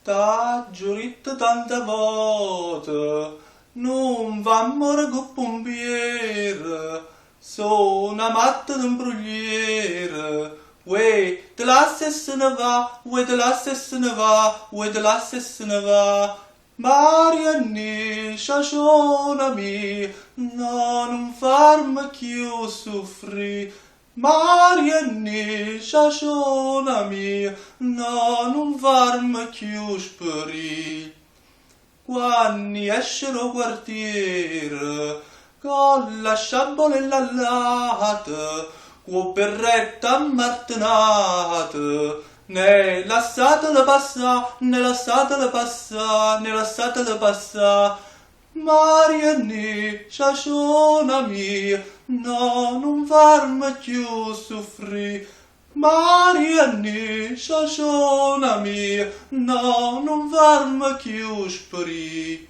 T'ha giurito tante volte, non va a morire con pompiere, sono amato d'un brugliere. Uè, te la se ne va, uè, te la se ne va, uè, te la se ne va. Marianne, sciasciona mia, no, non farmi più soffrire. Marianne, sciasciona mia, no, non farmi più sperire. Quando escero quartiere, con la sciabola e la latte, con berretta martinata, ne lasciatela passare, ne lasciatela passare, ne lasciatela passare. Marianne, sciasciona mia, no, non farmi più soffrire. Marianne, sciasciona mia, no, non farmi più sperire.